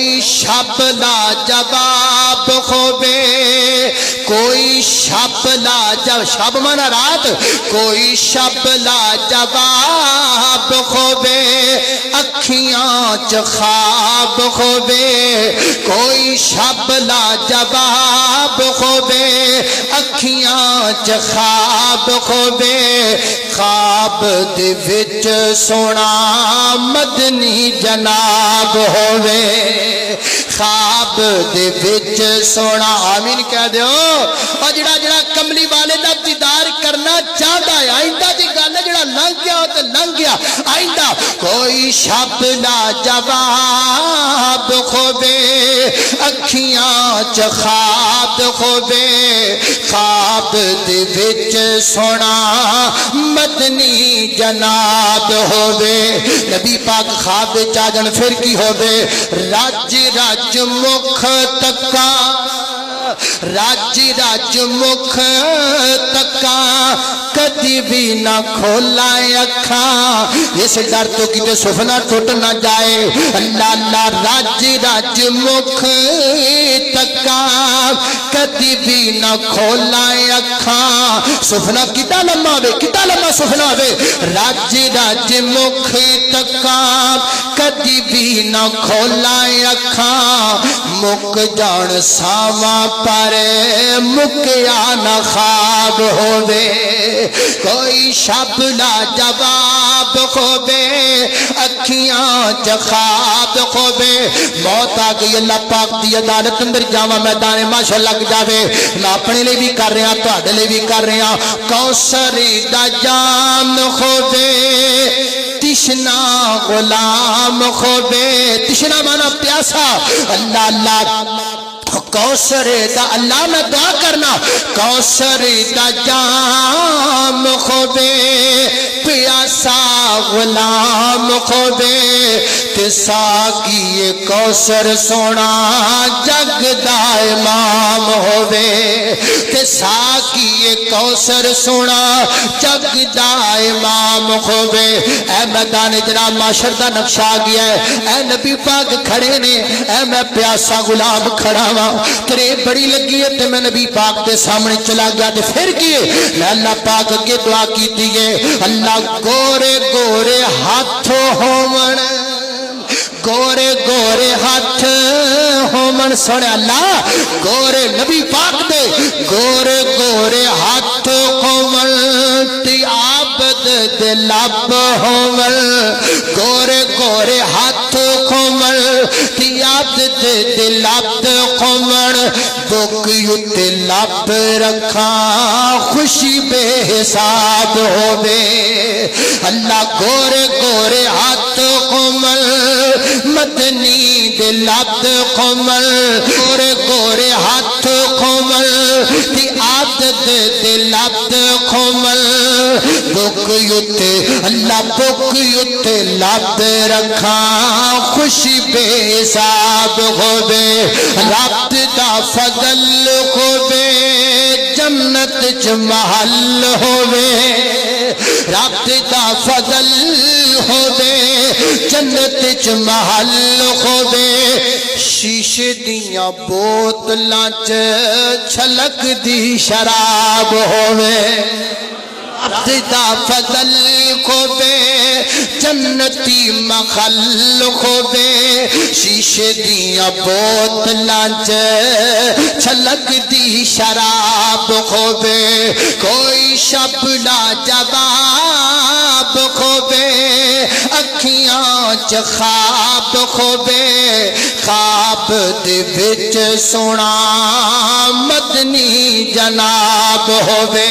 کوئی شب لاجواب خوبے، کوئی شب لاجواب، شب مانا رات، کوئی شب لاجواب خوبے، اکھیاں چ خواب خوبے، کوئی شب لاجواب خوبے، اکھیاں چ خواب خوبے، خواب دے وچ سونا مدنی جناب ہووے، خواب دے وچ سونا، آمین کہہ دیو۔ اور جڑا کملی والے دا دیدار کرنا چاہتا ہے، آئندہ دی گل ہے، جڑا لنگ گیا ہو تو لنگ گیا، آئندہ کوئی شب لاجواب خوبے، اکھیاں چ خواب خوبے، خواب دے وچ سونا مدنی جناب ہووے۔ نبی پاک خواب چاجن پھر کی ہووے، رج رج مکھ تکا، رج رج مکھ تکا، کدی بھی نہ کھولا اکھاں، اس ڈر تو کتے سفنا ٹوٹ نہ جائے، اللہ اللہ رج رج مکھ تکا، کدی بھی نہ کھولا اکھاں، سفنا کتا لمبا ہوئے، کتا لمبا سفنا ہوئے، رج رج مکھ تکا، کدی بھی نہ کھولا اکھاں، مک جان ساواں پر مکیا نہ خواب ہووے، کوئی شب لاجواب خوبے، اکھیاں چ خواب خوبے، موت آ گئی اللہ پاک دی عدالت اندر جاواں میدان معاشر لگ جاوے، میں اپنے لئے بھی کر رہا تہاڈے لئے بھی کر رہا، کوثر دا جام خوبے، تشنا غلام خوبے، تشنا مانا پیاسا، اللہ اللہ کوثر دا، اللہ میں دعا کرنا، کوثر دا جام خوبے، پیاسا غلام خوبے، تے ساقی کوثر سونا جگ دا امام ہووے، تے ساقی کوثر سونا جگ دا امام ہووے۔ اے میدان جناب معاشر دا نقشہ آ گیا ہے، اے نبی پاک کھڑے نے، اے میں پیاسا غلام کھڑا ہوا، تیرے بڑی لگی ہے تے میں نبی پاک دے سامنے چلا گیا تے پھر کیے میں اللہ پاک کے دعا کی دیئے، اللہ گورے گورے ہاتھ ہومن، گورے گورے ہاتھ ہومن، سوڑے اللہ گورے نبی پاک دے گورے گورے ہاتھ ہومن، تی عابد دے لب ہومن، گورے گورے ہاتھ ہومن، تی عابد دے لب ہومن، بک یت لب رکھاں خوشی بے حساب ہووے، اللہ گورے گورے ہاتھ ہومن، مدنی دے لب قمل، گورے گورے ہاتھ قمل، تی عادت دے لب قمل، بک یت اللہ بک یت لب رکھاں خوشی بے حساب ہووے، رب دا فضل ہووے، جنت چ محل ہووے، رب دا فضل ہووے، جنت چ محل ہووے، شیشے دیاں بوتلاں چ چھلک دی شراب ہووے، رب دا فضل ہووے، جنتی محل ہووے، شیشے دیاں بوتلاں چ چھلک دی شراب ہووے، کوئی شب لاجواب ہووے، اکھیاں چ خواب ہووے، خواب دے وچ سونا مدنی جناب ہووے۔